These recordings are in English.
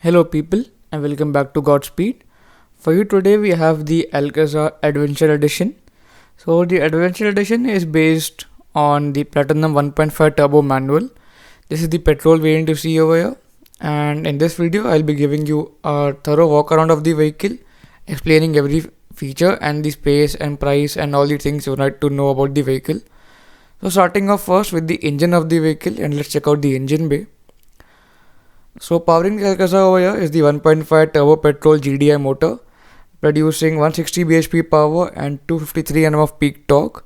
Hello people and welcome back to GotSpeed. For you today we have the Alcazar Adventure Edition. So the Adventure Edition is based on the Platinum 1.5 Turbo manual. This is the petrol variant you see over here, and in this video I'll be giving you a thorough walk around of the vehicle, explaining every feature and the space and price and all the things you need to know about the vehicle. So starting off first with the engine of the vehicle, and let's check out the engine bay. So powering the Alcazar over here is the 1.5 turbo petrol GDI motor, producing 160 bhp power and 253 Nm of peak torque,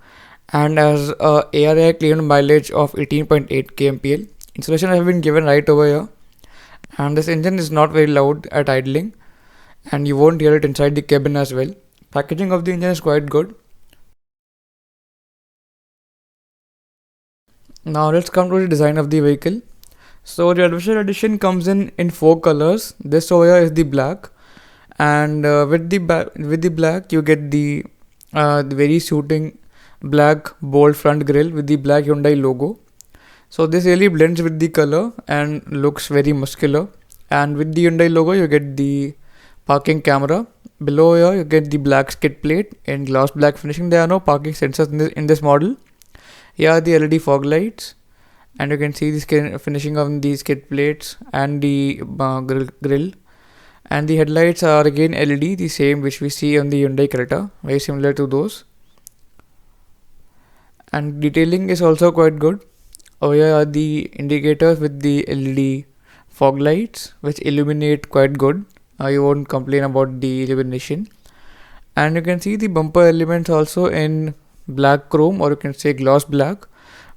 and has a ARAI claimed mileage of 18.8 kmpl. Insulation has been given right over here, and this engine is not very loud at idling, and you won't hear it inside the cabin as well. Packaging of the engine is quite good. Now let's come to the design of the vehicle. So the Adventure Edition comes in four colors. This over here is the black, and with the black you get the very suiting black bold front grille with the black Hyundai logo. So this really blends with the color and looks very muscular. And with the Hyundai logo you get the parking camera. Below here you get the black skid plate in gloss black finishing. There are no parking sensors in this model. Here are the LED fog lights, and you can see the finishing of the skid plates and the grill. And the headlights are again LED, the same which we see on the Hyundai Creta, very similar to those. And detailing is also quite good. Over here are the indicators with the LED fog lights which illuminate quite good. You won't complain about the illumination. And you can see the bumper elements also in black chrome, or you can say gloss black,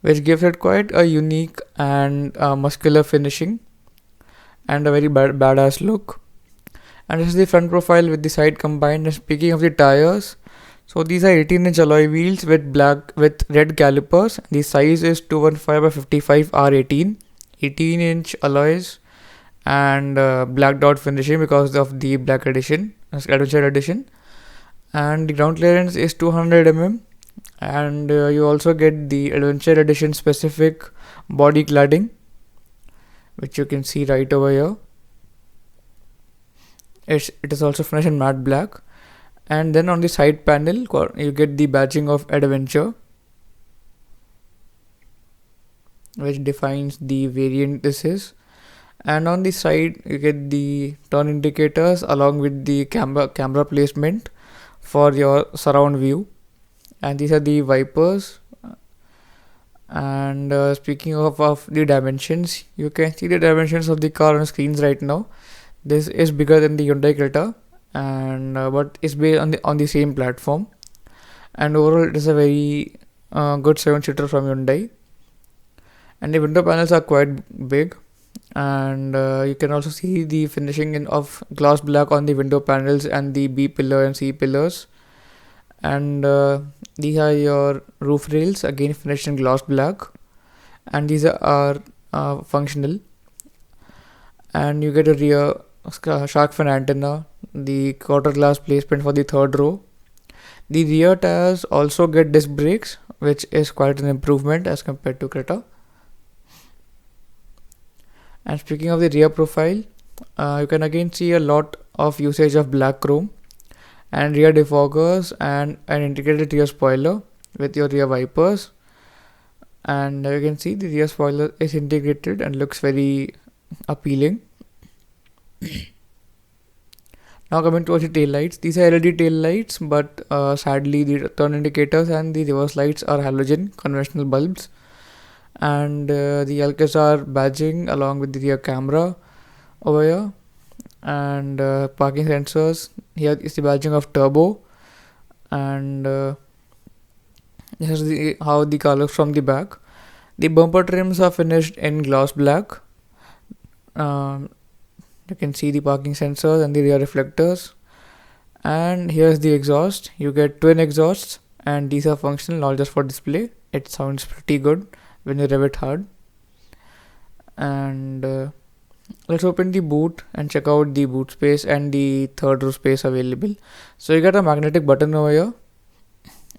which gives it quite a unique and muscular finishing and a very badass look. And this is the front profile with the side combined. And speaking of the tires, so these are 18-inch alloy wheels with red calipers. The size is 215 by 55 R18, 18-inch alloys, and black dot finishing because of the black edition, Adventure Edition. And the ground clearance is 200 mm. And you also get the Adventure Edition specific body cladding, which you can see right over here. It is also finished in matte black. And then on the side panel you get the badging of Adventure, which defines the variant this is. And on the side you get the turn indicators along with the camera placement for your surround view. And these are the wipers. And speaking of the dimensions, you can see the dimensions of the car on screens right now. This is bigger than the Hyundai Creta, and but it's based on the same platform. And overall it is a very good 7-seater from Hyundai. And the window panels are quite big, and you can also see the finishing of gloss black on the window panels and the B pillar and C pillars. And these are your roof rails, again finished in gloss black, and these are functional. And you get a rear shark fin antenna, the quarter glass placement for the third row. The rear tires also get disc brakes, which is quite an improvement as compared to Creta. And speaking of the rear profile, you can again see a lot of usage of black chrome and rear defoggers and an integrated rear spoiler with your rear wipers. And you can see the rear spoiler is integrated and looks very appealing. Now coming towards the tail lights, these are LED tail lights, but sadly the turn indicators and the reverse lights are halogen conventional bulbs. And the Alcazar badging along with the rear camera over here, and parking sensors. Here is the badging of turbo, and this is how the car looks from the back. The bumper trims are finished in gloss black. You can see the parking sensors and the rear reflectors. And here's the exhaust. You get twin exhausts, and these are functional, not just for display. It sounds pretty good when you rev it hard. And let's open the boot and check out the boot space and the third row space available. So you got a magnetic button over here,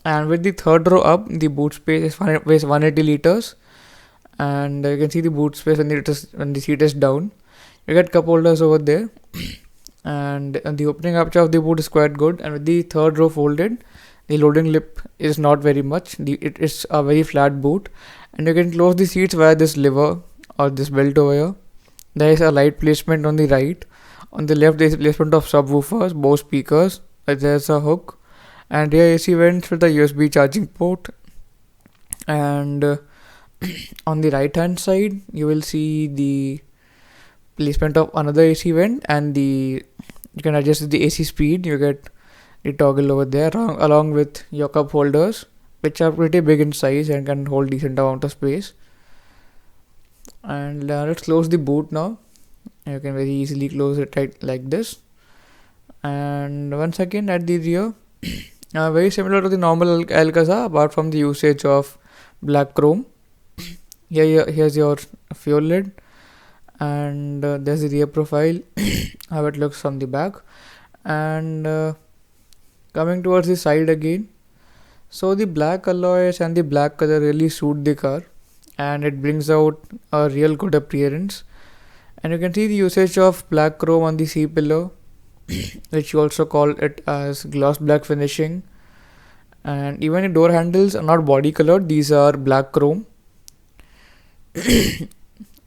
and with the third row up, the boot space weighs 180 liters. And you can see the boot space when the seat is down. You get cup holders over there, and the opening aperture of the boot is quite good. And with the third row folded, the loading lip is not very much. It is a very flat boot, and you can close the seats via this lever or this belt over here. There is a light placement on the right. On the left, there is placement of subwoofers, Bose speakers. There's a hook, and rear AC vents with a USB charging port. And on the right hand side, you will see the placement of another AC vent, and you can adjust the AC speed. You get the toggle over there along with your cup holders, which are pretty big in size and can hold decent amount of space. And let's close the boot now. You can very easily close it like this. And once again at the rear, very similar to the normal Alcazar, apart from the usage of black chrome. Here's your fuel lid, and there's the rear profile, how it looks from the back. And coming towards the side again, so the black alloys and the black color really suit the car, and it brings out a real good appearance. And you can see the usage of black chrome on the C-pillar, which you also call it as gloss black finishing. And even the door handles are not body colored, these are black chrome.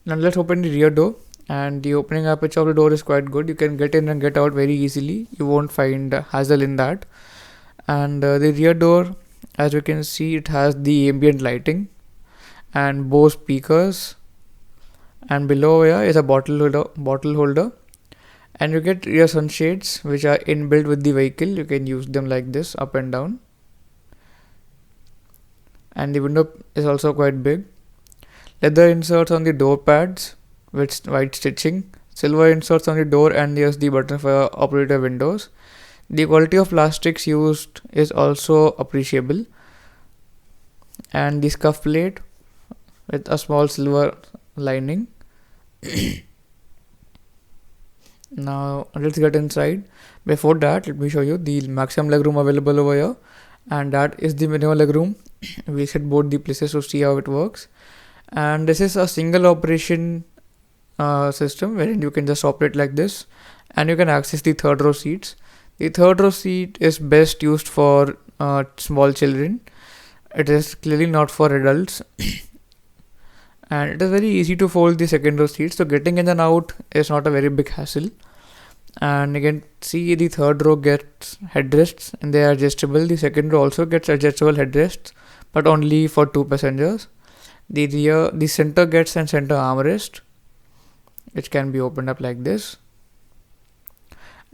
Now let's open the rear door, and the opening aperture of the door is quite good. You can get in and get out very easily. You won't find hassle in that. And the rear door, as you can see, it has the ambient lighting and Bose speakers, and below here is a bottle holder, and you get rear sunshades which are inbuilt with the vehicle. You can use them like this, up and down. And the window is also quite big. Leather inserts on the door pads with white stitching, silver inserts on the door, and there's the button for operator windows. The quality of plastics used is also appreciable, and the scuff plate with a small silver lining. Now let's get inside. Before that, let me show you the maximum legroom available over here, and that is the minimum legroom. We set both the places to see how it works. And this is a single operation system wherein you can just operate like this, and you can access the third row seats. The third row seat is best used for small children. It is clearly not for adults. And it is very easy to fold the second row seats, so getting in and out is not a very big hassle. And you can see the third row gets headrests, and they are adjustable. The second row also gets adjustable headrests, but only for 2 passengers. The center gets a center armrest, which can be opened up like this.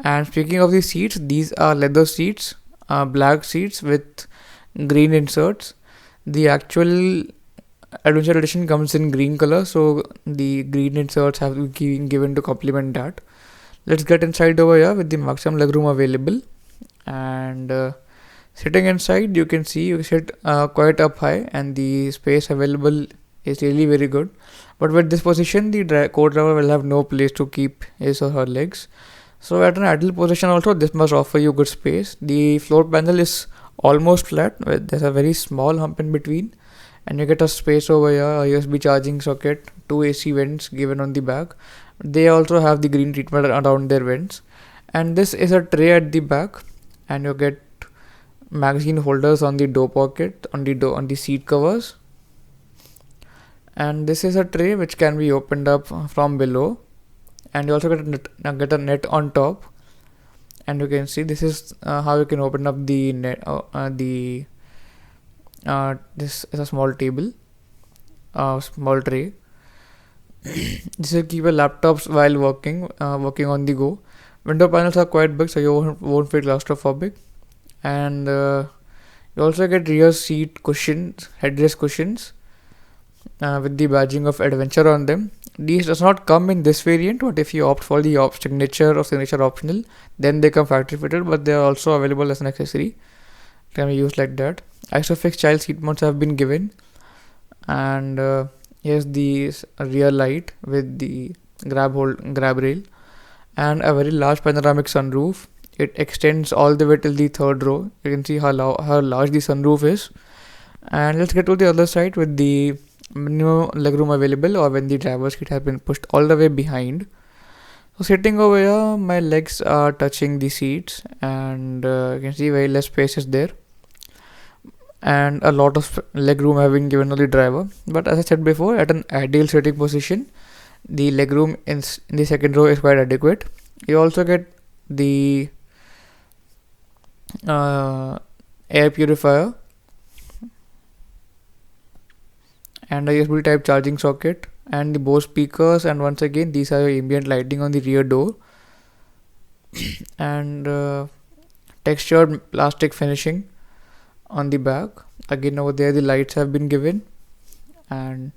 And speaking of the seats, these are leather seats, black seats with green inserts. The actual Adventure Edition comes in green color, so the green inserts have been given to complement that. Let's get inside over here with the maximum legroom available. And sitting inside, you can see you sit quite up high, and the space available is really very good. But with this position, the co-driver will have no place to keep his or her legs. So at an idle position also, this must offer you good space. The floor panel is almost flat. There's a very small hump in between, and you get a space over here, a USB charging socket, 2 AC vents given on the back. They also have the green treatment around their vents. And this is a tray at the back, and you get magazine holders on the door pocket, on the seat covers. And this is a tray which can be opened up from below, and you also get a net on top. And you can see this is how you can open up the net. This is a small table, small tray. This will keep your laptops while working on the go. Window panels are quite big, so you won't feel claustrophobic. And you also get rear seat cushions, headrest cushions, with the badging of adventure on them. These does not come in this variant, but if you opt for the signature or signature optional, then they come factory fitted, but they are also available as an accessory. Can be used like that. Isofix child seat mounts have been given. And here's the rear light with the grab rail, and a very large panoramic sunroof. It extends all the way till the third row. You can see how large the sunroof is. And let's get to the other side with the minimum legroom available, or when the driver's seat has been pushed all the way behind. So sitting over here, my legs are touching the seats, and you can see very less space is there, and a lot of leg room have been given to the driver. But as I said before, at an ideal sitting position, the leg room in the second row is quite adequate. You also get the air purifier and a USB type charging socket and the Bose speakers, and once again these are your ambient lighting on the rear door and textured plastic finishing on the back. Again over there the lights have been given, and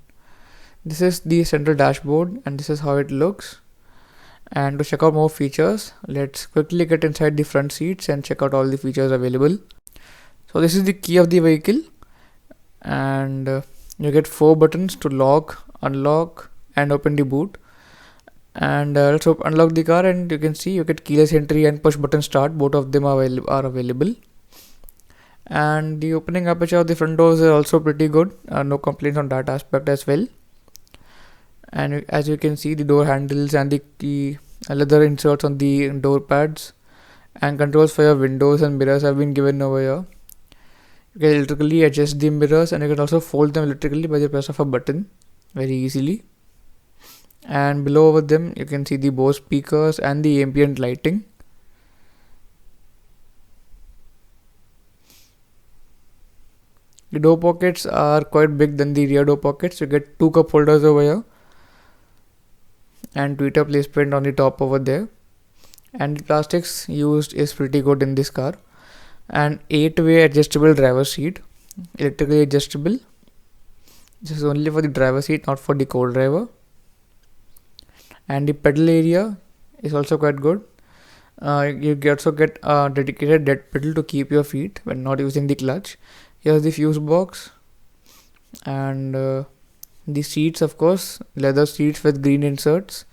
this is the central dashboard and this is how it looks. And to check out more features, let's quickly get inside the front seats and check out all the features available. So this is the key of the vehicle, and you get 4 buttons to lock, unlock and open the boot. And let's unlock the car, and you can see you get keyless entry and push button start. Both of them are available. And the opening aperture of the front doors is also pretty good. No complaints on that aspect as well. And as you can see, the door handles and the leather inserts on the door pads and controls for your windows and mirrors have been given over here. You can electrically adjust the mirrors, and you can also fold them electrically by the press of a button very easily. And below over them you can see the Bose speakers and the ambient lighting. The door pockets are quite big than the rear door pockets. You get 2 cup holders over here and tweeter placement on the top over there, and the plastics used is pretty good in this car. And 8-way adjustable driver seat, electrically adjustable. This is only for the driver seat, not for the co-driver. And the pedal area is also quite good. You also get a dedicated dead pedal to keep your feet when not using the clutch. Here's the fuse box, and the seats, of course, leather seats with green inserts,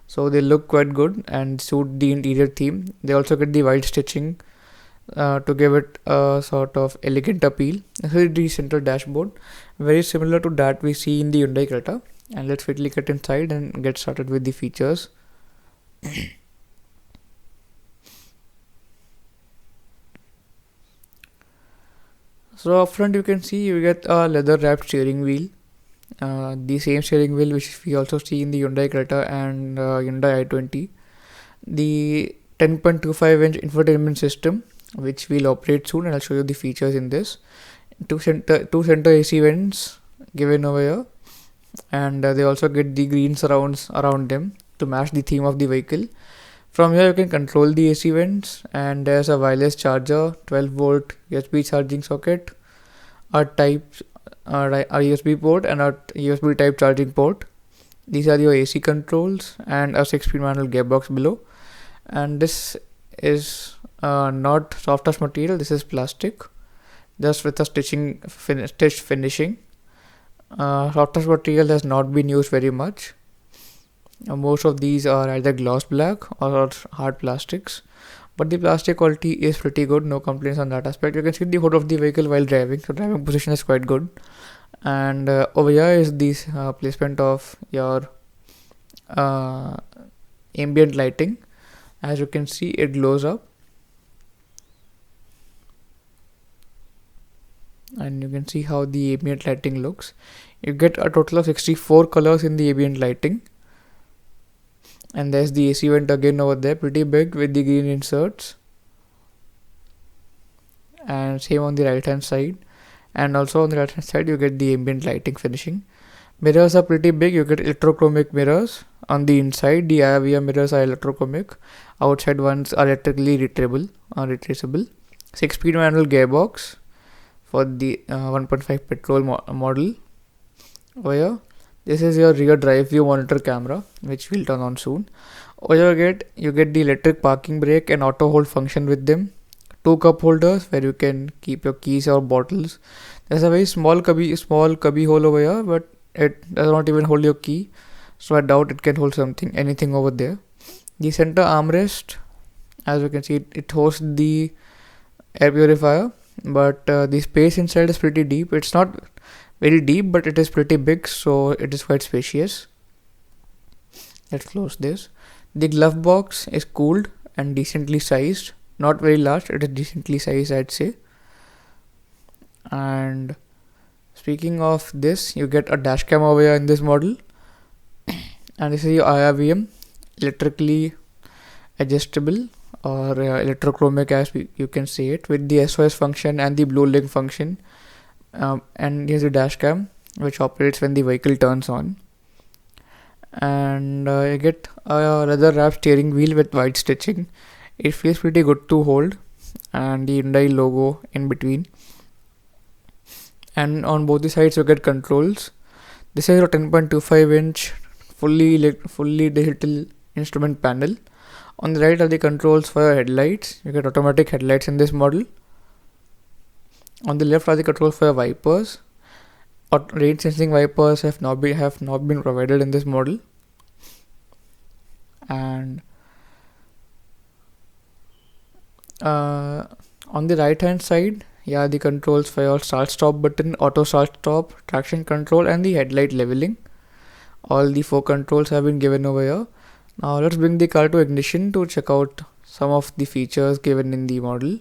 so they look quite good and suit the interior theme. They also get the white stitching to give it a sort of elegant appeal. This is the central dashboard, very similar to that we see in the Hyundai Creta. And let's quickly get inside and get started with the features. So up front you can see you get a leather wrapped steering wheel, the same steering wheel which we also see in the Hyundai Creta and Hyundai i20. The 10.25-inch infotainment system, which we'll operate soon, and I'll show you the features in this. Two center AC vents given over here, and they also get the green surrounds around them to match the theme of the vehicle. From here you can control the AC vents, and there's a wireless charger, 12-volt USB charging socket, a USB port and a USB type charging port. These are your AC controls and a 6-speed manual gearbox below. And this is not soft touch material, this is plastic, just with a stitched finishing. Soft touch material has not been used very much. Most of these are either gloss black or hard plastics, but the plastic quality is pretty good. No complaints on that aspect. You can see the hood of the vehicle while driving, so driving position is quite good. And over here is this placement of your ambient lighting. As you can see, it glows up, and you can see how the ambient lighting looks. You get a total of 64 colors in the ambient lighting. And there's the AC vent again over there, pretty big with the green inserts, and same on the right hand side. And also on the right hand side you get the ambient lighting finishing. Mirrors are pretty big. You get electrochromic mirrors on the inside. The IR mirrors are electrochromic, outside ones are electrically retraceable. 6-speed manual gearbox for the 1.5 petrol model. Over here, this is your rear drive view monitor camera, which we'll turn on soon. Over here you get the electric parking brake and auto hold function with them. 2 cup holders where you can keep your keys or bottles. There's a very small cubby hole over here, but it does not even hold your key, so I doubt it can hold anything over there. The center armrest, as you can see, it hosts the air purifier, but the space inside is pretty deep. It's not very deep, but it is pretty big, so it is quite spacious. Let's close this. The glove box is cooled and decently sized. Not very large, it is decently sized, I'd say. And speaking of this, you get a dash cam over here in this model. And this is your IRVM, electrically adjustable or electrochromic, as you can say it, with the SOS function and the blue link function. And here's the dash cam, which operates when the vehicle turns on. And you get a leather wrapped steering wheel with white stitching. It feels pretty good to hold, and the Hyundai logo in between. And on both the sides you get controls. This is a 10.25-inch fully digital instrument panel. On the right are the controls for your headlights. You get automatic headlights in this model. On the left are the controls for your wipers. Rain sensing wipers have not been provided in this model. And on the right hand side, the controls for your start stop button, auto start stop, traction control, and the headlight leveling. All the 4 controls have been given over here. Now let's bring the car to ignition to check out some of the features given in the model.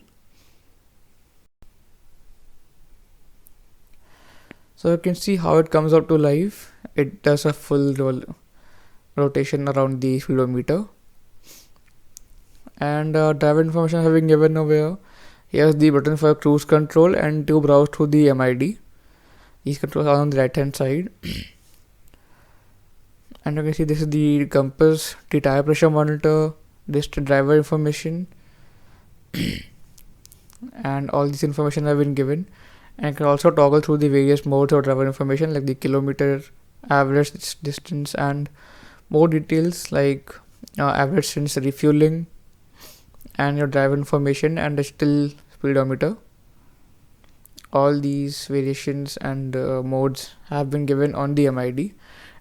So you can see how it comes up to life. It does a full rotation around the speedometer. And driver information have been given over here. Here's the button for cruise control and to browse through the MID. These controls are on the right hand side. And you can see this is the compass, the tire pressure monitor, this driver information, and all this information have been given. And you can also toggle through the various modes of driver information like the kilometer, average distance, and more details like average since refueling, and your driver information and digital speedometer. All these variations and modes have been given on the MID.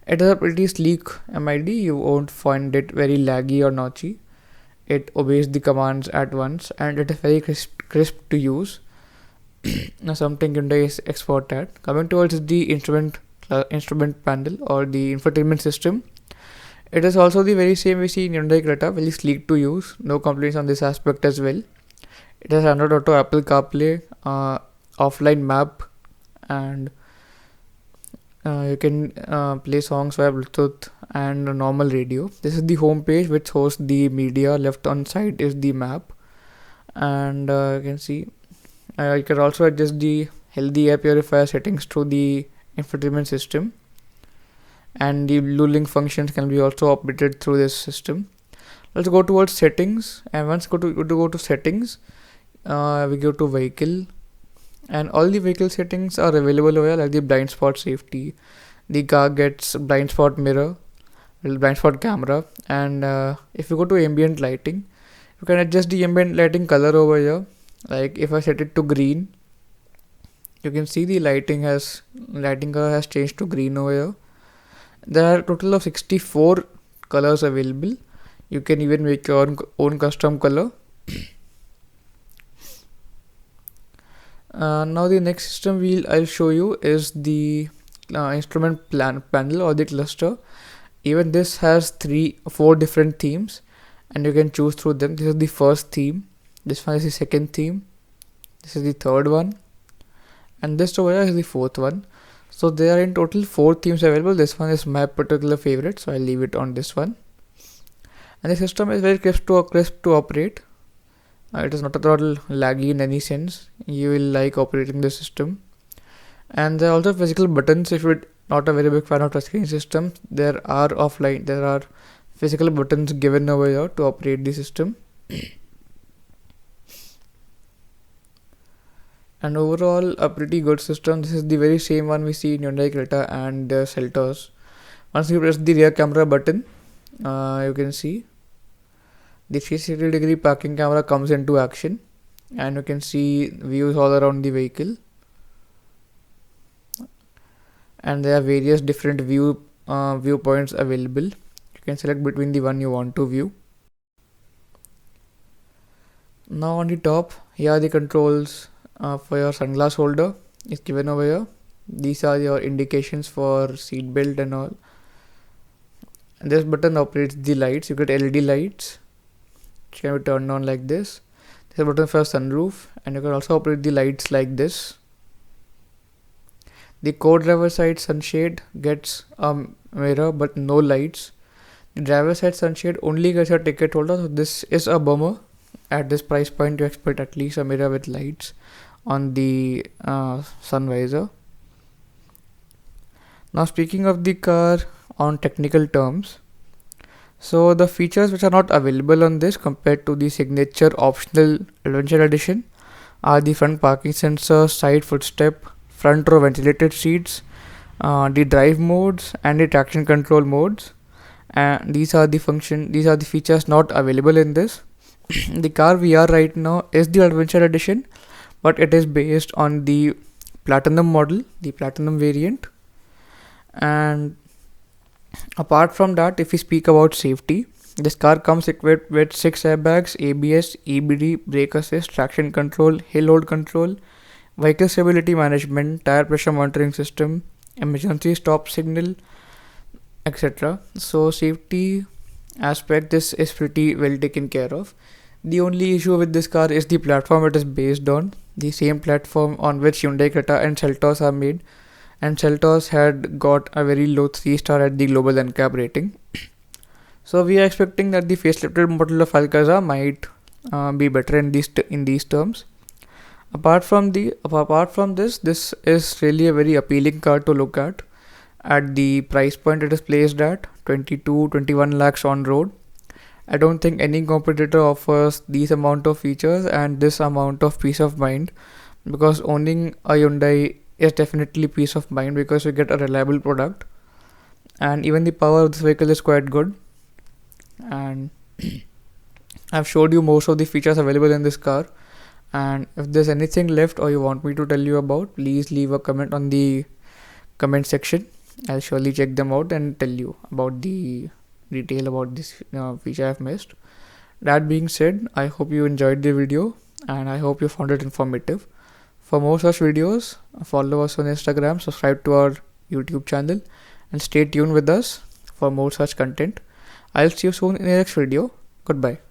It is a pretty sleek MID. You won't find it very laggy or notchy. It obeys the commands at once, and it is very crisp to use. Now something Hyundai is expert at. Coming towards the instrument panel or the infotainment system, it is also the very same we see in Hyundai Creta, very sleek to use. No complaints on this aspect as well. It has Android Auto, Apple CarPlay, offline map, and you can play songs via Bluetooth and a normal radio. This is the home page which hosts the media. Left on side is the map, and you can see you can also adjust the healthy air purifier settings through the infotainment system, and the blue link functions can be also operated through this system. Let's go towards settings, and once go to settings, we go to vehicle, and all the vehicle settings are available over here, like the blind spot safety. The car gets blind spot mirror, blind spot camera, and if you go to ambient lighting, you can adjust the ambient lighting color over here. Like if I set it to green, you can see the lighting color has changed to green over here. There are a total of 64 colors available. You can even make your own custom color. Now the next system I'll show you is the instrument panel or the cluster. Even this has 4 different themes, and you can choose through them. This is the first theme, this one is the second theme, this is the third one, and this over here is the fourth one. So there are in total 4 themes available. This one is my particular favorite, so I'll leave it on this one. And the system is very crisp to operate. It is not at all laggy in any sense. You will like operating the system. And there are also physical buttons. If you're not a very big fan of touchscreen systems, there are physical buttons given over here to operate the system. And overall, a pretty good system. This is the very same one we see in Hyundai Creta and Seltos. Once you press the rear camera button, you can see the 360-degree parking camera comes into action, and you can see views all around the vehicle. And there are various different viewpoints available. You can select between the one you want to view. Now on the top, here are the controls for your sunglass holder. It's given over here. These are your indications for seat belt and all. This button operates the lights. You get LED lights which can be turned on like this. This button for sunroof, and you can also operate the lights like this. The co-driver side sunshade gets a mirror but no lights. The driver side sunshade only gets a ticket holder, so this is a bummer. At this price point, you expect at least a mirror with lights on the sun visor. Now, speaking of the car on technical terms, so the features which are not available on this compared to the signature optional adventure edition are the front parking sensor, side footstep, front row ventilated seats, the drive modes and the traction control modes. And these are the features not available in this. The car we are right now is the adventure edition, but it is based on the platinum model, the platinum variant. And apart from that, if we speak about safety, this car comes equipped with 6 airbags, ABS, EBD, brake assist, traction control, hill hold control, vehicle stability management, tire pressure monitoring system, emergency stop signal, etc. So safety aspect, this is pretty well taken care of. The only issue with this car is the platform it is based on, the same platform on which Hyundai Creta and Seltos are made, and Seltos had got a very low 3-star at the global NCAP rating. So we are expecting that the facelifted model of Alcazar might be better in these terms. Apart from this, this is really a very appealing car to look at. At the price point it is placed at 22-21 lakhs on road. I don't think any competitor offers these amount of features and this amount of peace of mind, because owning a Hyundai is definitely peace of mind because you get a reliable product, and even the power of this vehicle is quite good. And I've showed you most of the features available in this car, and if there's anything left or you want me to tell you about, please leave a comment on the comment section. I'll surely check them out and tell you about the detail about this feature I've missed. That being said, I hope you enjoyed the video and I hope you found it informative. For more such videos, follow us on Instagram, subscribe to our YouTube channel, and stay tuned with us for more such content. I'll see you soon in the next video. Goodbye.